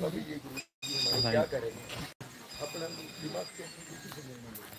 अभी ये गुरु जी हमारे क्या करेंगे, अपना दिमाग को किसी से लेना नहीं।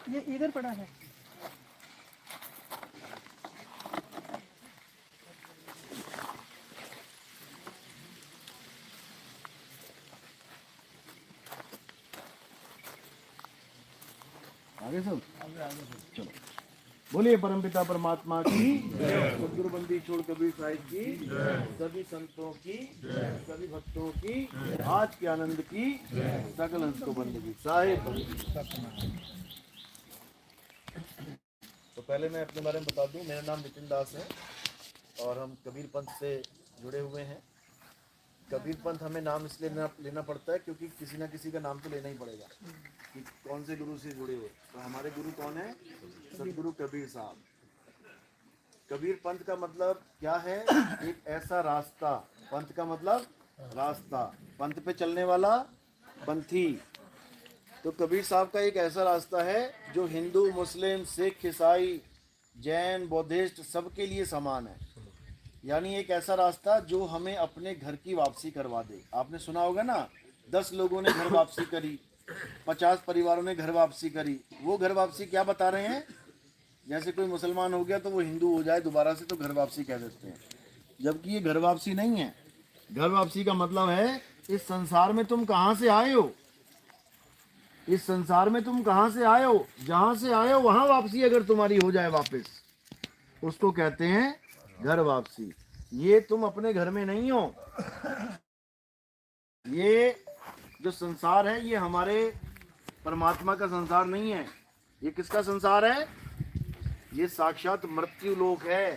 ये इधर पड़ा है। आगे सब चलो, बोलिए परमपिता परमात्मा की, सदगुरु बंदी छोड़ कबीर साहिब की, सभी संतों की, सभी भक्तों की, आज के आनंद की, सकल हंस को बंदगी साहिब। तो पहले मैं अपने बारे में बता दूं, मेरा नाम नितिन दास है और हम कबीर पंथ से जुड़े हुए हैं। कबीर पंथ हमें नाम इसलिए लेना पड़ता है क्योंकि किसी ना किसी का नाम तो लेना ही पड़ेगा कि कौन से गुरु से जुड़े हुए। तो हमारे गुरु कौन है? सदगुरु कबीर साहब। कबीर पंथ का मतलब क्या है? एक ऐसा रास्ता। पंथ का मतलब रास्ता, पंथ पे चलने वाला पंथी। तो कबीर साहब का एक ऐसा रास्ता है जो हिंदू, मुस्लिम, सिख, ईसाई, जैन, बौद्धिस्ट सबके लिए समान है। यानी एक ऐसा रास्ता जो हमें अपने घर की वापसी करवा दे। आपने सुना होगा ना, 10 लोगों ने घर वापसी करी, 50 परिवारों ने घर वापसी करी। वो घर वापसी क्या बता रहे हैं? जैसे कोई मुसलमान हो गया तो वो हिंदू हो जाए दोबारा से, तो घर वापसी कह देते हैं, जबकि ये घर वापसी नहीं है। घर वापसी का मतलब है इस संसार में तुम कहाँ से आए हो, इस संसार में तुम कहाँ से आए हो, जहाँ से आए हो वहाँ वापसी अगर तुम्हारी हो जाए वापस, उसको कहते हैं घर वापसी। ये तुम अपने घर में नहीं हो। ये जो संसार है ये हमारे परमात्मा का संसार नहीं है। ये किसका संसार है? ये साक्षात मृत्यु लोक है।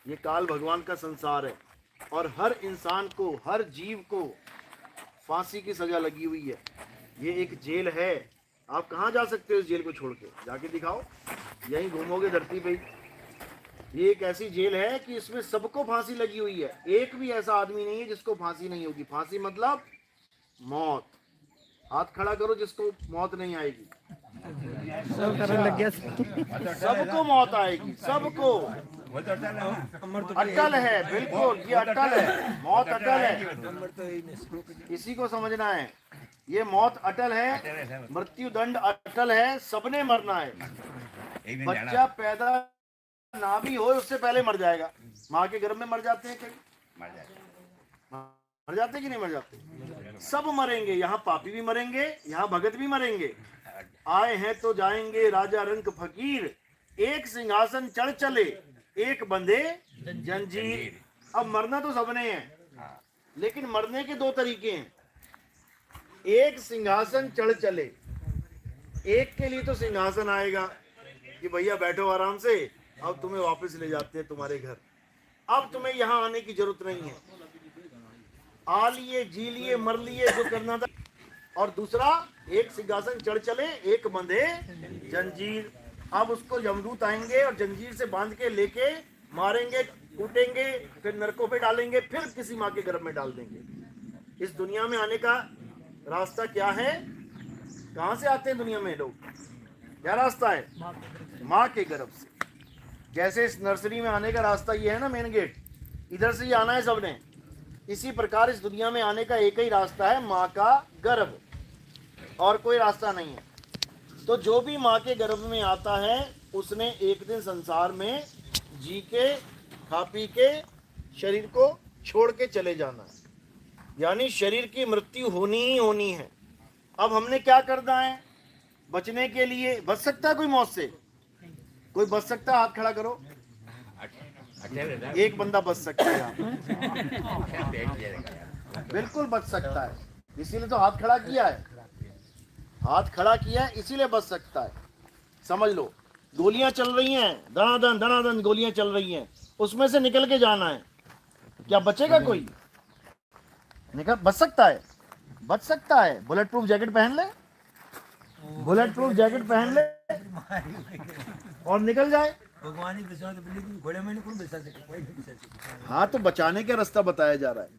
ये काल भगवान का संसार है और हर इंसान को, हर जीव को फांसी की सजा लगी हुई है। ये एक जेल है। आप कहाँ जा सकते हो इस जेल को छोड़ के? जाके दिखाओ, यहीं घूमोगे धरती पे। ये एक ऐसी जेल है कि इसमें सबको फांसी लगी हुई है। एक भी ऐसा आदमी नहीं है जिसको फांसी नहीं होगी। फांसी मतलब मौत। हाथ खड़ा करो जिसको मौत नहीं आएगी। सब करने लग गया। सबको मौत आएगी, सबको। अटल है, बिल्कुल ये अटल है, मौत अटल है। इसी को समझना है। ये मौत अटल है, मृत्यु दंड अटल है, सबने मरना है। बच्चा पैदा ना भी हो उससे पहले मर जाएगा। माँ के गर्भ में मर जाते हैं, कहीं मर जाते कि नहीं मर जाते? सब मरेंगे। यहाँ पापी भी मरेंगे, यहाँ भगत भी मरेंगे। आए हैं तो जाएंगे राजा रंक फकीर, एक सिंहासन चढ़ चले एक बंधे जंजीर। अब मरना तो सबने है, लेकिन मरने के 2 तरीके हैं। एक सिंहासन चढ़ चले, एक के लिए तो सिंहासन आएगा कि भैया बैठो आराम से, अब तुम्हें वापस ले जाते हैं तुम्हारे घर, अब तुम्हें यहाँ आने की जरूरत नहीं है, आ लिए, जी लिए, मर लिए, जो करना था। और दूसरा, एक सिंहासन चढ़ चले एक बंधे जंजीर। अब उसको यमदूत आएंगे और जंजीर से बांध के लेके मारेंगे, कूटेंगे, फिर नरकों पे डालेंगे, फिर किसी माँ के गर्भ में डाल देंगे। इस दुनिया में आने का रास्ता क्या है? कहाँ से आते हैं दुनिया में लोग? क्या रास्ता है? माँ के गर्भ से। जैसे इस नर्सरी में आने का रास्ता ये है ना, मेन गेट, इधर से ही आना है सबने। इसी प्रकार इस दुनिया में आने का एक ही रास्ता है, माँ का गर्भ, और कोई रास्ता नहीं है। तो जो भी माँ के गर्भ में आता है उसने एक दिन संसार में जी के खा पी के शरीर को छोड़ के चले जाना है, यानी शरीर की मृत्यु होनी ही होनी है। अब हमने क्या करना है बचने के लिए? बच सकता है कोई मौत से? कोई बच सकता है? हाथ खड़ा करो। एक बंदा बच सकता है, बिल्कुल बच सकता है, इसीलिए तो हाथ खड़ा किया है। हाथ खड़ा किया है इसीलिए बच सकता है। समझ लो, गोलियां चल रही हैं, दनादन गोलियां चल रही हैं, उसमें से निकल के जाना है। क्या बचेगा कोई? निकल बच सकता है? बच सकता है। बुलेट प्रूफ जैकेट पहन ले, बुलेट प्रूफ जैकेट पहन ले और निकल जाए। भगवान घोड़े में कौन बचा सके? हाँ, तो बचाने का रास्ता बताया जा रहा है।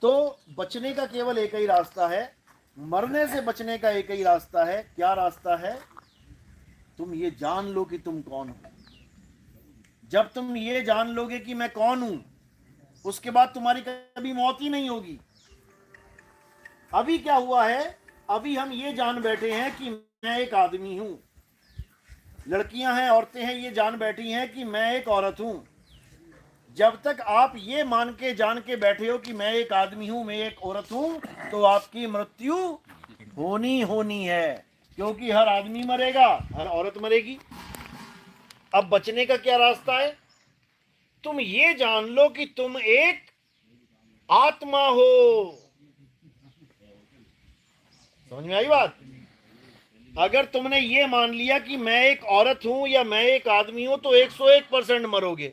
तो बचने का केवल एक ही रास्ता है, मरने से बचने का एक ही रास्ता है। क्या रास्ता है? तुम ये जान लो कि तुम कौन हो। जब तुम ये जान लोगे कि मैं कौन हूं, उसके बाद तुम्हारी कभी मौत ही नहीं होगी। अभी क्या हुआ है? अभी हम ये जान बैठे हैं कि मैं एक आदमी हूं, लड़कियां हैं, औरतें हैं, ये जान बैठी हैं कि मैं एक औरत हूं। जब तक आप ये मान के जान के बैठे हो कि मैं एक आदमी हूं, मैं एक औरत हूं, तो आपकी मृत्यु होनी होनी है, क्योंकि हर आदमी मरेगा, हर औरत मरेगी। अब बचने का क्या रास्ता है? तुम ये जान लो कि तुम एक आत्मा हो। समझ में आई बात? अगर तुमने ये मान लिया कि मैं एक औरत हूं या मैं एक आदमी हूं, तो 101% मरोगे,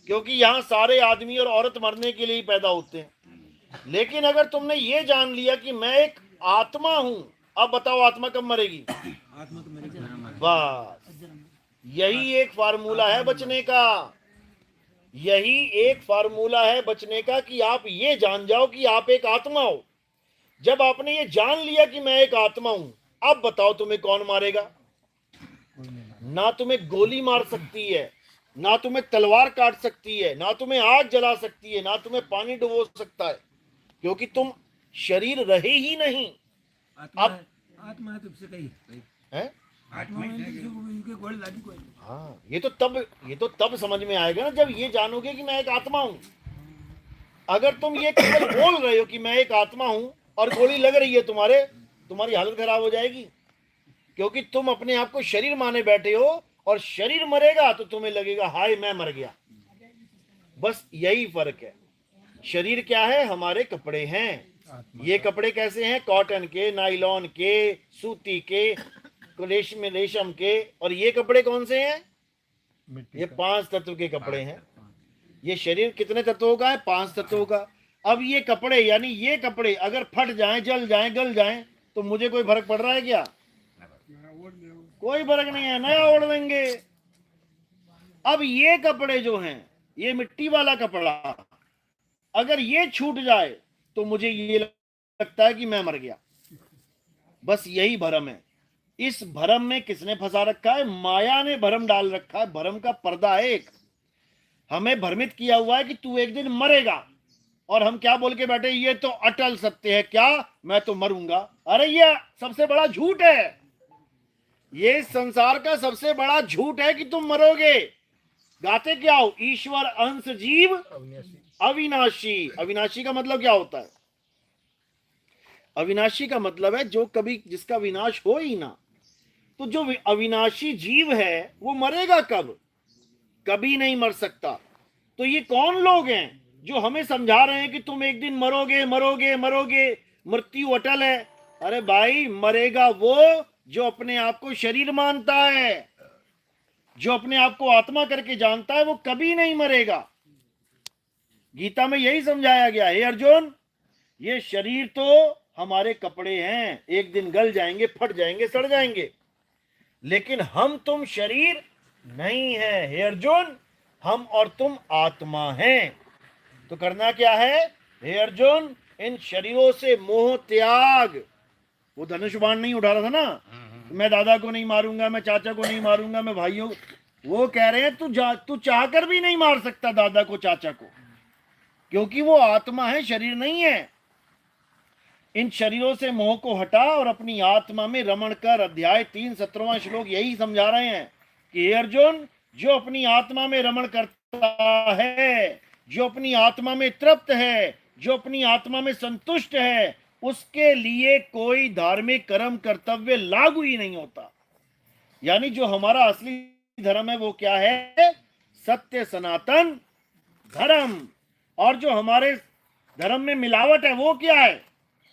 क्योंकि यहां सारे आदमी और औरत मरने के लिए ही पैदा होते हैं। लेकिन अगर तुमने ये जान लिया कि मैं एक आत्मा हूं, अब बताओ आत्मा कब मरेगी? आत्मा तो मेरी बस यही एक फार्मूला है बचने का। यही एक फार्मूला है बचने का कि आप ये जान जाओ कि आप एक आत्मा हो। जब आपने ये जान लिया कि मैं एक आत्मा हूं, अब बताओ तुम्हें कौन मारेगा? ना तुम्हें गोली मार सकती है, ना तुम्हें तलवार काट सकती है, ना तुम्हें आग जला सकती है, ना तुम्हें पानी डुबो सकता है, क्योंकि तुम शरीर रहे ही नहीं। आत्मा अब आत्मा है तुमसे कही है? आत्मा में इनके गोड़ लागी कोई नहीं। हाँ, ये तो तब समझ में आएगा ना जब ये जानोगे कि मैं एक आत्मा हूं। अगर तुम ये केवल बोल रहे हो कि मैं एक आत्मा हूं और गोली लग रही है तुम्हारी हालत खराब हो जाएगी, क्योंकि तुम अपने आप को शरीर माने बैठे हो, और शरीर मरेगा तो तुम्हें लगेगा हाय मैं मर गया। बस यही फर्क है। शरीर क्या है? हमारे कपड़े हैं। ये कपड़े कैसे हैं? कॉटन के, नायलॉन के, सूती के, रेशम के। और ये कपड़े कौन से हैं? ये 5 तत्व के कपड़े हैं। ये शरीर कितने तत्वों का है? 5 तत्वों का। अब ये कपड़े, यानी ये कपड़े अगर फट जाएं, जल जाएं, गल जाएं, तो मुझे कोई फर्क पड़ रहा है क्या? कोई फर्क नहीं है, नया ओढ़ लेंगे। अब ये कपड़े जो हैं, ये मिट्टी वाला कपड़ा, अगर ये छूट जाए तो मुझे ये लगता है कि मैं मर गया। बस यही भरम है। इस भरम में किसने फंसा रखा है? माया ने भरम डाल रखा है। भरम का पर्दा है एक, हमें भ्रमित किया हुआ है कि तू एक दिन मरेगा, और हम क्या बोल के बैठे? ये तो अटल सत्य है। क्या? मैं तो मरूंगा। अरे ये सबसे बड़ा झूठ है। ये संसार का सबसे बड़ा झूठ है कि तुम मरोगे। गाते क्या हो? ईश्वर अंश जीव अविनाशी। अविनाशी का मतलब क्या होता है? अविनाशी का मतलब है जो कभी, जिसका विनाश हो ही ना। तो जो अविनाशी जीव है वो मरेगा कब? कभी नहीं मर सकता। तो ये कौन लोग हैं जो हमें समझा रहे हैं कि तुम एक दिन मरोगे मरोगे मरोगे, मृत्यु अटल है? अरे भाई, मरेगा वो जो अपने आप को शरीर मानता है, जो अपने आप को आत्मा करके जानता है, वो कभी नहीं मरेगा। गीता में यही समझाया गया है। अर्जुन, ये शरीर तो हमारे कपड़े हैं, एक दिन गल जाएंगे, फट जाएंगे, सड़ जाएंगे, लेकिन हम तुम शरीर नहीं है। हे अर्जुन, हम और तुम आत्मा हैं। तो करना क्या है? हे अर्जुन, इन शरीरों से मोह त्याग। वो धनुष बाण नहीं उठा रहा था ना, मैं दादा को नहीं मारूंगा, मैं चाचा को नहीं मारूंगा, मैं भाइयों, वो कह रहे हैं तू चाहकर भी नहीं मार सकता दादा को, चाचा को। क्योंकि वो आत्मा है, शरीर नहीं है। इन शरीरों से मोह को हटा और अपनी आत्मा में रमण कर। अध्याय 3 17वां श्लोक यही समझा रहे हैं कि हे अर्जुन, जो अपनी आत्मा में रमण करता है, जो अपनी आत्मा में तृप्त है, जो अपनी आत्मा में संतुष्ट है, उसके लिए कोई धार्मिक कर्म कर्तव्य लागू ही नहीं होता। यानी जो हमारा असली धर्म है वो क्या है? सत्य सनातन धर्म। और जो हमारे धर्म में मिलावट है वो क्या है?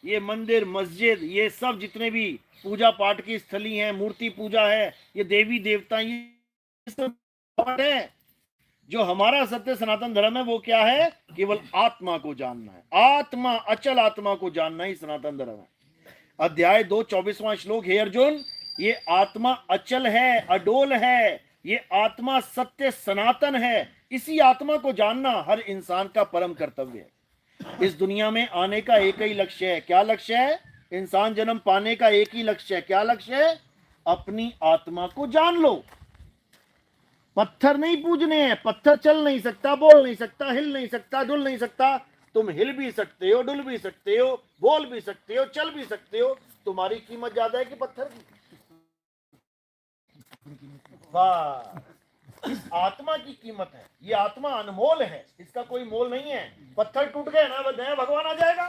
ये मंदिर मस्जिद, ये सब जितने भी पूजा पाठ की स्थली हैं, मूर्ति पूजा है, ये देवी देवता, ये सब है। जो हमारा सत्य सनातन धर्म है वो क्या है? केवल आत्मा को जानना है। आत्मा, अचल आत्मा को जानना ही सनातन धर्म है। अध्याय 2 24वां श्लोक, हे अर्जुन, ये आत्मा अचल है, अडोल है, ये आत्मा सत्य सनातन है। इसी आत्मा को जानना हर इंसान का परम कर्तव्य है। इस दुनिया में आने का एक ही लक्ष्य है। क्या लक्ष्य है? इंसान जन्म पाने का एक ही लक्ष्य है। क्या लक्ष्य है? अपनी आत्मा को जान लो। पत्थर नहीं पूजने हैं। पत्थर चल नहीं सकता, बोल नहीं सकता, हिल नहीं सकता, डुल नहीं सकता। तुम हिल भी सकते हो, डुल भी सकते हो, बोल भी सकते हो, चल भी सकते हो। तुम्हारी कीमत ज्यादा है कि पत्थर की? वाह, इस आत्मा की कीमत है। ये आत्मा अनमोल है, इसका कोई मोल नहीं है। पत्थर टूट गए ना, नया भगवान आ जाएगा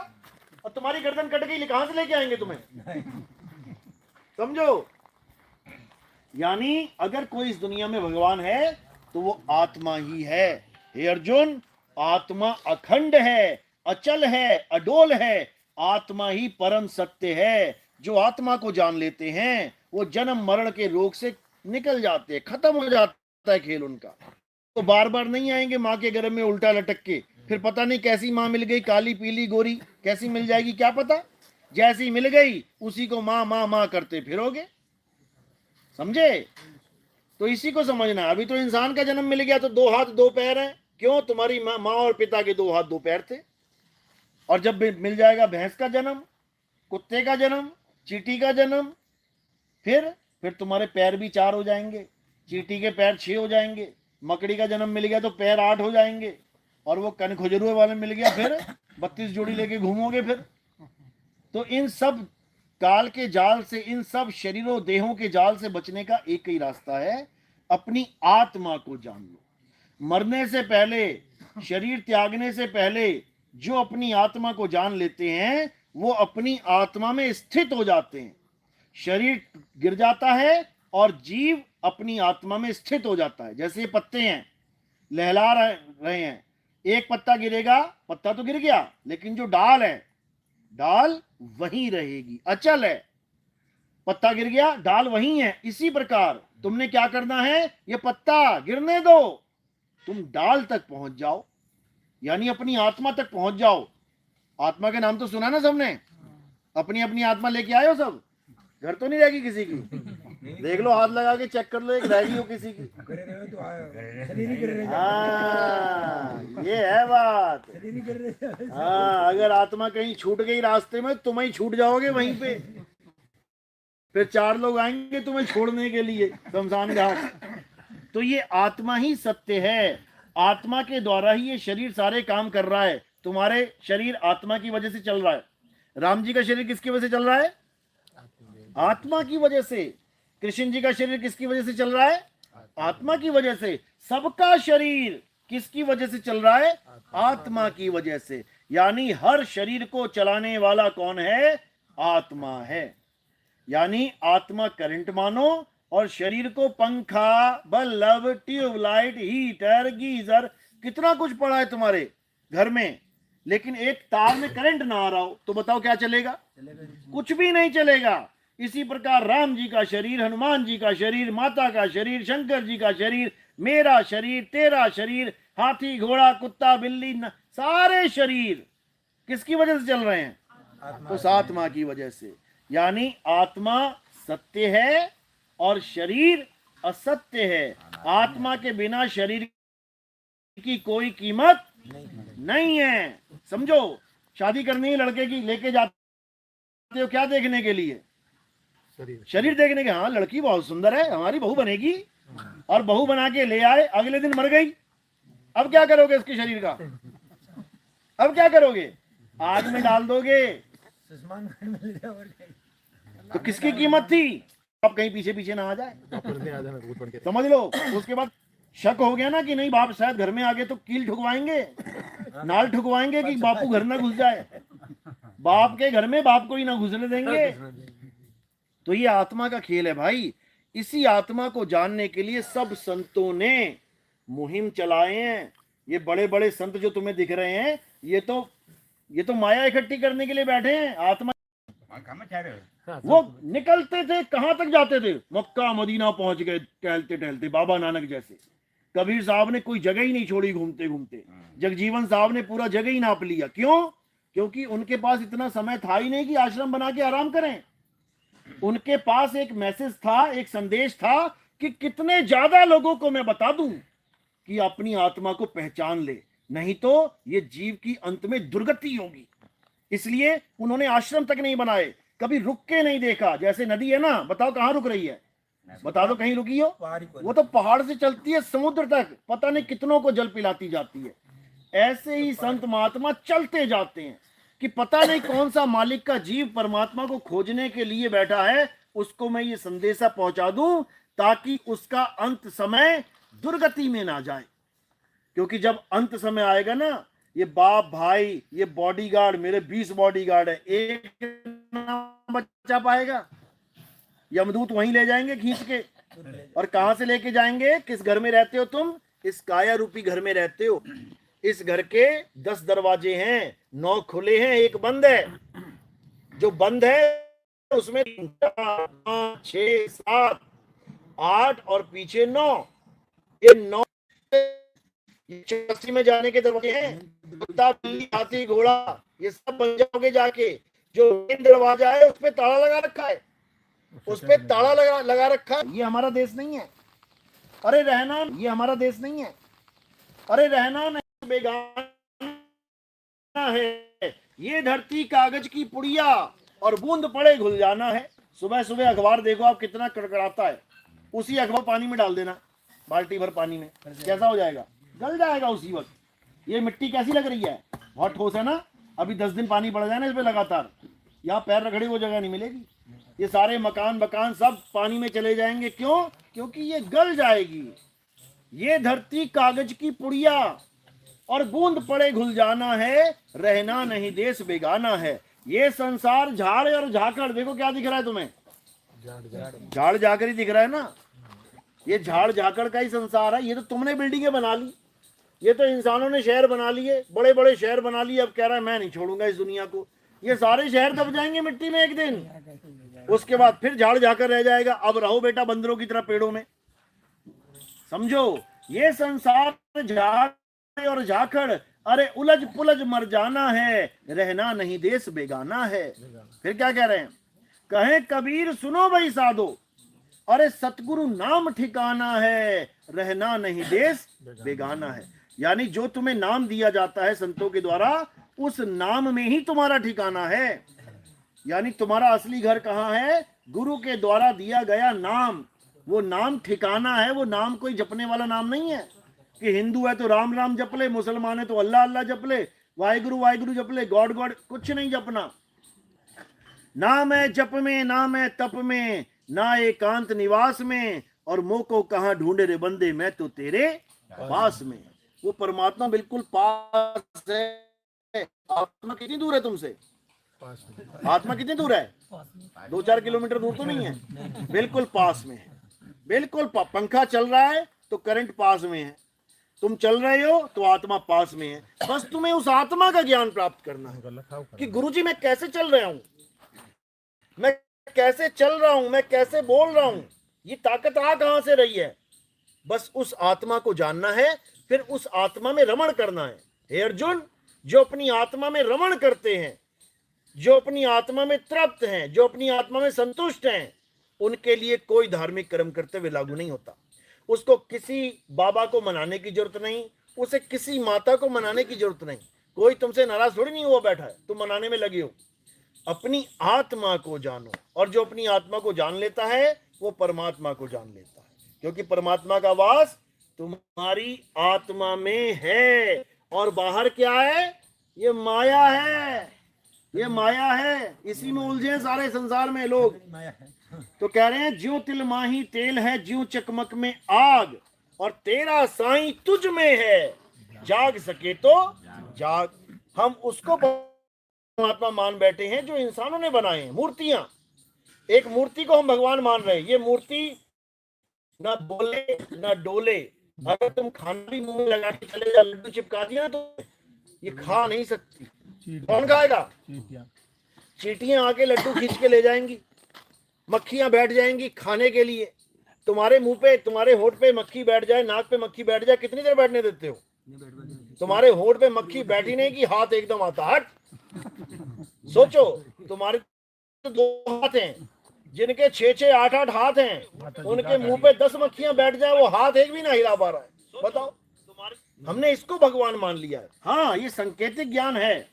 और तुम्हारी गर्दन कट गई, कहां से लेके आएंगे तुम्हें? समझो। यानी अगर कोई इस दुनिया में भगवान है तो वो आत्मा ही है। हे अर्जुन, आत्मा अखंड है, अचल है, अडोल है। आत्मा ही परम सत्य है। जो आत्मा को जान लेते हैं वो जन्म मरण के रोग से निकल जाते हैं, खत्म हो जाता है खेल उनका। तो बार बार नहीं आएंगे माँ के गर्भ में उल्टा लटक के। फिर पता नहीं कैसी माँ मिल गई, काली पीली गोरी, कैसी मिल जाएगी क्या पता। जैसी मिल गई उसी को माँ माँ माँ करते फिरोगे। समझे? तो इसी को समझना है। अभी तो इंसान का जन्म मिल गया तो 2 हाथ 2 पैर हैं। क्यों? तुम्हारी माँ और पिता के 2 हाथ 2 पैर थे। और जब मिल जाएगा भैंस का जन्म, कुत्ते का जन्म, चींटी का जन्म, फिर तुम्हारे पैर भी 4 हो जाएंगे, चींटी के पैर 6 हो जाएंगे। मकड़ी का जन्म मिल गया तो पैर 8 हो जाएंगे। और वो कनखजूरे वाले मिल गया फिर 32 जोड़ी लेके घूमोगे फिर। तो इन सब काल के जाल से, इन सब शरीरों देहों के जाल से बचने का एक ही रास्ता है, अपनी आत्मा को जान लो। मरने से पहले, शरीर त्यागने से पहले जो अपनी आत्मा को जान लेते हैं वो अपनी आत्मा में स्थित हो जाते हैं। शरीर गिर जाता है और जीव अपनी आत्मा में स्थित हो जाता है। जैसे ये पत्ते हैं, लहला रहे हैं, एक पत्ता गिरेगा, पत्ता तो गिर गया, लेकिन जो डाल है, डाल वहीं रहेगी, अचल है। पत्ता गिर गया, डाल वहीं है। इसी प्रकार तुमने क्या करना है? ये पत्ता गिरने दो, तुम डाल तक पहुंच जाओ, यानी अपनी आत्मा तक पहुंच जाओ। आत्मा के नाम तो सुना ना सबने? अपनी अपनी आत्मा लेके आए हो सब? घर तो नहीं रहेगी किसी की? देख लो, हाथ लगा के चेक कर लो, एक रहेगी हो किसी की? हाँ, ये है बात। हाँ, अगर आत्मा कहीं छूट गई रास्ते में, तुम ही छूट जाओगे वहीं पे। फिर 4 लोग आएंगे तुम्हें छोड़ने के लिए शमशान घाट। तो ये आत्मा ही सत्य है। आत्मा के द्वारा ही ये शरीर सारे काम कर रहा है। तुम्हारे शरीर आत्मा की वजह से चल रहा है। राम जी का शरीर किसकी वजह से चल रहा है? आत्मा की वजह से। कृष्ण जी का शरीर किसकी वजह से चल रहा है? आत्मा की वजह से। सबका शरीर किसकी वजह से चल रहा है? आत्मा की वजह से। यानी हर शरीर को चलाने वाला कौन है? आत्मा है। यानी आत्मा करंट मानो और शरीर को पंखा, बल्ब, ट्यूबलाइट, हीटर, गीजर, कितना कुछ पड़ा है तुम्हारे घर में, लेकिन एक तार में करंट ना आ रहा हो तो बताओ क्या चलेगा? कुछ भी नहीं चलेगा। इसी प्रकार राम जी का शरीर, हनुमान जी का शरीर, माता का शरीर, शंकर जी का शरीर, मेरा शरीर, तेरा शरीर, हाथी, घोड़ा, कुत्ता, बिल्ली, सारे शरीर किसकी वजह से चल रहे हैं? उस आत्मा की वजह से। यानी आत्मा सत्य है और शरीर असत्य है। आत्मा के बिना शरीर की कोई कीमत नहीं है। समझो, शादी करनी है लड़के की, लेके जाते हो क्या देखने के लिए? शरीर देखने के। हाँ, लड़की बहुत सुंदर है, हमारी बहू बनेगी। और बहू बना के ले आए, अगले दिन मर गई, अब क्या करोगे उसके शरीर का? अब क्या करोगे? आग में डाल दोगे तो किसकी कीमत थी? अब कहीं पीछे पीछे ना आ जाए, समझ लो। उसके बाद शक हो गया ना कि नहीं बाप शायद घर में आ गए, तो कील ठुकवाएंगे, नाल ठुकवाएंगे कि बापू घर ना घुस जाए। बाप के घर में बाप को ही ना घुसने देंगे। तो ये आत्मा का खेल है भाई। इसी आत्मा को जानने के लिए सब संतों ने मुहिम चलाए हैं। ये बड़े बड़े संत जो तुम्हें दिख रहे हैं, ये तो माया इकट्ठी करने के लिए बैठे हैं। आत्मा वो निकलते थे, कहां तक जाते थे? मक्का मदीना पहुंच गए टहलते टहलते, बाबा नानक जैसे। कबीर साहब ने कोई जगह ही नहीं छोड़ी घूमते घूमते। जगजीवन साहब ने पूरा जगह ही नाप लिया। क्यों? क्योंकि उनके पास इतना समय था ही नहीं कि आश्रम बना के आराम करें। उनके पास एक मैसेज था, एक संदेश था कि कितने ज्यादा लोगों को मैं बता दूं कि अपनी आत्मा को पहचान ले, नहीं तो ये जीव की अंत में दुर्गति होगी। इसलिए उन्होंने आश्रम तक नहीं बनाए, कभी रुक के नहीं देखा। जैसे नदी है ना, बताओ कहां रुक रही है? बता दो कहीं रुकी हो? वो तो पहाड़ से चलती है समुद्र तक, पता नहीं कितनों को जल पिलाती जाती है। ऐसे ही संत महात्मा चलते जाते हैं कि पता नहीं कौन सा मालिक का जीव परमात्मा को खोजने के लिए बैठा है, उसको मैं ये संदेशा पहुंचा दूं ताकि उसका अंत समय दुर्गति में ना जाए। क्योंकि जब अंत समय आएगा ना, ये बाप भाई, ये बॉडीगार्ड, मेरे 20 बॉडीगार्ड है, एक ना बचा पाएगा। यमदूत वहीं ले जाएंगे खींच के। और कहां से लेके जाएंगे? किस घर में रहते हो तुम? इस काया रूपी घर में रहते हो। इस घर के 10 दरवाजे हैं, 9 खुले हैं, एक बंद है। जो बंद है उसमें 5, 6, 7, 8 और पीछे 9, ये 9 84 में जाने के दरवाजे हैं। कुत्ता, बिल्ली, हाथी, घोड़ा, ये सब बन जाओगे जाके। जो मेन दरवाजा है उस पे ताला लगा रखा है, उस पे ताला लगा रखा है। ये हमारा देश नहीं है। अरे रहना, ये हमारा देश नहीं है। अरे रहना नहीं, बेगाना है। ये धरती कागज की पुड़िया और बूंद पड़े घुल जाना है। सुबह सुबह अखबार देखो आप, कितना कड़कड़ाता है। उसी अखबार पानी में डाल देना, बाल्टी भर पानी में, कैसा हो जाएगा? गल जाएगा उसी वक्त। ये मिट्टी कैसी लग रही है? बहुत ठोस है ना। अभी 10 दिन पानी पड़ जाए ना इस पे लगातार, यहाँ पैर रगड़े वो जगह नहीं मिलेगी। ये सारे मकान सब पानी में चले जाएंगे। क्यों? क्योंकि ये गल जाएगी। ये धरती कागज की पुड़िया और बूंद पड़े घुल जाना है, रहना नहीं देश बेगाना है। ये संसार झाड़ और झाकड़, देखो क्या दिख रहा है तुम्हें? झाड़ झाकड़ ही दिख रहा है ना। ये झाड़ झाकड़ का ही संसार है। ये तो तुमने बिल्डिंगें बना ली, ये तो इंसानों ने शहर बना लिए, बड़े बड़े शहर बना लिए। अब कह रहा है मैं नहीं छोड़ूंगा इस दुनिया को। ये सारे शहर दब जाएंगे मिट्टी में एक दिन, उसके बाद फिर झाड़ झाकर रह जाएगा। अब रहो बेटा बंदरों की तरह पेड़ों में। समझो, ये संसार झाड़ और झाकड़, अरे उलझ पुलझ मर जाना है, रहना नहीं देश बेगाना है। फिर क्या कह रहे हैं? कहे कबीर सुनो भाई साधो, अरे सतगुरु नाम ठिकाना है, रहना नहीं देश बेगाना है। यानी जो तुम्हें नाम दिया जाता है संतों के द्वारा, उस नाम में ही तुम्हारा ठिकाना है। यानी तुम्हारा असली घर कहाँ है? गुरु के द्वारा दिया गया नाम। वो नाम ठिकाना है। वो नाम कोई जपने वाला नाम नहीं है कि हिंदू है तो राम राम जप ले, मुसलमान है तो अल्लाह अल्लाह जप ले, वाहिगुरु वाहिगुरु जप ले, गॉड गॉड, कुछ नहीं जपना। नाम है जप में, नाम है तप में, ना एकांत निवास में, और मोह को कहाँ ढूंढे रे बंदे, मैं तो तेरे पास में। वो परमात्मा बिल्कुल पास है। आत्मा कितनी दूर है तुमसे? आत्मा कितनी दूर है? 2-4 किलोमीटर दूर तो नहीं है, बिल्कुल पास में है। बिल्कुल पंखा चल रहा है तो करंट पास में है, तुम चल रहे हो तो आत्मा पास में है। बस तुम्हें उस आत्मा का ज्ञान प्राप्त करना है कि गुरुजी मैं कैसे चल रहा हूं, मैं कैसे चल रहा हूं, मैं कैसे बोल रहा हूं, ये ताकत आ कहां से रही है। बस उस आत्मा को जानना है, फिर उस आत्मा में रमण करना है। हे अर्जुन, जो अपनी आत्मा में रमण करते हैं, जो अपनी आत्मा में तृप्त हैं, जो अपनी आत्मा में संतुष्ट हैं, उनके लिए कोई धार्मिक कर्म करते हुए लागू नहीं होता। उसको किसी बाबा को मनाने की जरूरत नहीं, उसे किसी माता को मनाने की जरूरत नहीं। कोई तुमसे नाराज थोड़ी नहीं हुआ बैठा है, तुम मनाने में लगे हो। अपनी आत्मा को जानो, और जो अपनी आत्मा को जान लेता है वो परमात्मा को जान लेता है, क्योंकि परमात्मा का वास तुम्हारी आत्मा में है। और बाहर क्या है? ये माया है, ये माया है, इसी में उलझे हैं सारे संसार में लोग। माया है। तो कह रहे हैं ज्यों तिल माही तेल है, ज्यों चकमक में आग, और तेरा साईं तुझ में है, जाग सके तो जाग। हम उसको परमात्मा मान बैठे हैं जो इंसानों ने बनाए हैं, मूर्तियां। एक मूर्ति को हम भगवान मान रहे हैं। ये मूर्ति ना बोले ना डोले। अगर तुम खाना भी मुंह में लगा के चले जा, लड्डू चिपका दिया तो ये खा नहीं सकती। कौन खाएगा? चींटियां आके लड्डू खींच के ले जाएंगी, मक्खियां बैठ जाएंगी खाने के लिए। तुम्हारे मुंह पे, तुम्हारे होठ पे मक्खी बैठ जाए, नाक पे मक्खी बैठ जाए, कितनी देर बैठने देते हो? तुम्हारे होठ पे मक्खी बैठी नहीं कि हाथ एकदम आता हट। सोचो, तुम्हारे तो 2 हाथ हैं, जिनके 6-6 8-8 हाथ हैं, उनके मुंह पे 10 मक्खियां बैठ जाए, वो हाथ एक भी ना हिला पा रहा है। बताओ, हमने इसको भगवान मान लिया है। हाँ, ये सांकेतिक ज्ञान है,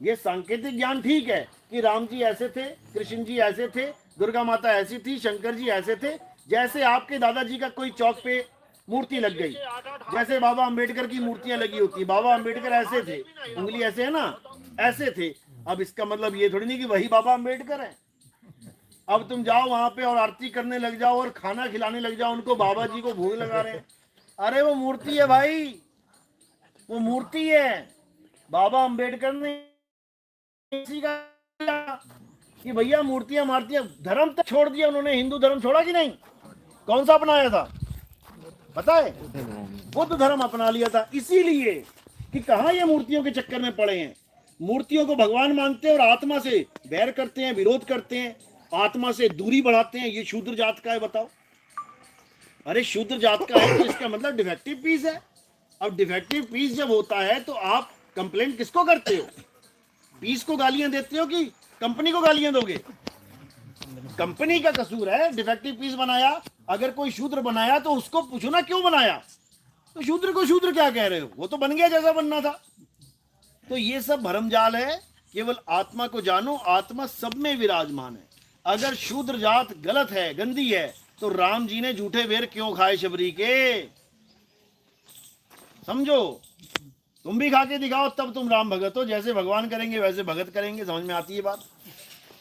ये सांकेतिक ज्ञान ठीक है कि राम जी ऐसे थे, कृष्ण जी ऐसे थे, दुर्गा माता ऐसी थी, शंकर जी ऐसे थे। जैसे आपके दादाजी का कोई चौक पे मूर्ति लग गई, जैसे बाबा अंबेडकर की मूर्तियां लगी होती, बाबा अंबेडकर ऐसे थे, उंगली ऐसे है ना, ऐसे थे। अब इसका मतलब ये थोड़ी नहीं कि वही बाबा अंबेडकर है। अब तुम जाओ वहां पे और आरती करने लग जाओ और खाना खिलाने लग जाओ उनको, बाबा जी को भोग लगा रहे हैं। अरे वो मूर्ति है भाई, वो मूर्ति है। बाबा अंबेडकर ने कि भैया मूर्तियां मारतियां, धर्म तक छोड़ दिया उन्होंने। हिंदू धर्म छोड़ा कि नहीं? कौन सा अपनाया था पता है? बुद्ध धर्म अपना लिया था। इसीलिए कि कहां ये मूर्तियों के चक्कर में पड़े हैं। मूर्तियों को भगवान मानते हैं और आत्मा से बैर करते हैं, विरोध करते हैं, आत्मा से दूरी बढ़ाते हैं। ये शूद्र जात का है, बताओ। अरे शूद्र जात का है तो इसका मतलब डिफेक्टिव पीस है। अब डिफेक्टिव पीस जब होता है तो आप कंप्लेंट किसको करते हो? पीस को गालियां देते हो कि कंपनी को गालियां दोगे? कंपनी का कसूर है, डिफेक्टिव पीस बनाया। अगर कोई शूद्र बनाया तो उसको पूछो ना क्यों बनाया। तो शूद्र को शूद्र क्या कह रहे हो? वो तो बन गया जैसा बनना था। तो ये सब भरमजाल है। केवल आत्मा को जानो, आत्मा सब में विराजमान है। अगर शूद्र जात गलत है, गंदी है, तो राम जी ने झूठे वेर क्यों खाए शबरी के? समझो, तुम भी खा के दिखाओ, तब तुम राम भगत हो। जैसे भगवान करेंगे वैसे भगत करेंगे। समझ में आती है बात?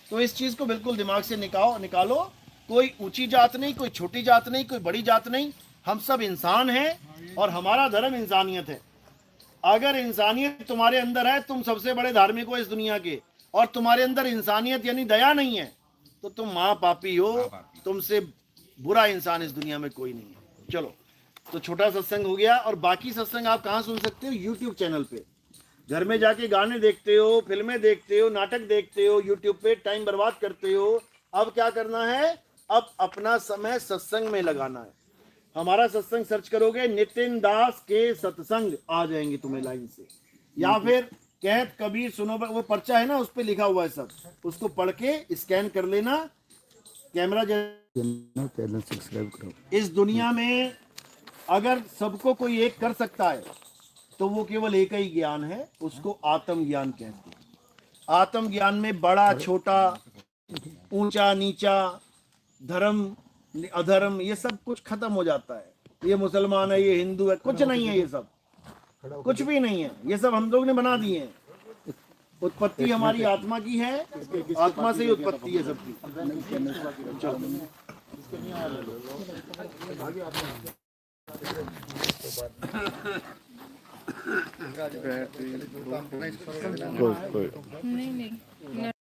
तो इस चीज को बिल्कुल दिमाग से निकालो। कोई ऊंची जात नहीं, कोई छोटी जात नहीं, कोई बड़ी जात नहीं। हम सब इंसान हैं और हमारा धर्म इंसानियत है। अगर इंसानियत तुम्हारे अंदर है, तुम सबसे बड़े धार्मिक हो इस दुनिया के, और तुम्हारे अंदर इंसानियत यानी दया नहीं है, तो तुम महापापी हो। तुमसे बुरा इंसान इस दुनिया में कोई नहीं है। चलो, तो छोटा सत्संग हो गया। और बाकी सत्संग आप कहाँ सुन सकते हो? यूट्यूब चैनल पे। घर में जाके गाने देखते हो, फिल्में देखते हो, नाटक देखते हो, यूट्यूब पे टाइम बर्बाद करते हो। अब क्या करना है? अब अपना समय सत्संग में लगाना है। हमारा सत्संग सर्च करोगे, नितिन दास के सत्संग आ जाएंगे तुम्हें लाइन से, या फिर कहत कबीर सुनो, वो पर्चा है ना, उस पे लिखा हुआ है सब। उसको पढ़ के स्कैन कर लेना। कैमरा चैनल सब्सक्राइब करो। इस दुनिया में अगर सबको कोई एक कर सकता है तो वो केवल एक ही ज्ञान है, उसको आत्मज्ञान कहते हैं। आत्मज्ञान में बड़ा छोटा, ऊंचा नीचा, धर्म अधर्म, ये सब कुछ खत्म हो जाता है। ये मुसलमान है, ये हिंदू है, कुछ नहीं है। ये सब कुछ भी नहीं है। ये सब हम लोग ने बना दिए हैं। उत्पत्ति हमारी आत्मा की है, आत्मा से ही उत्पत्ति है सबकी। नहीं ये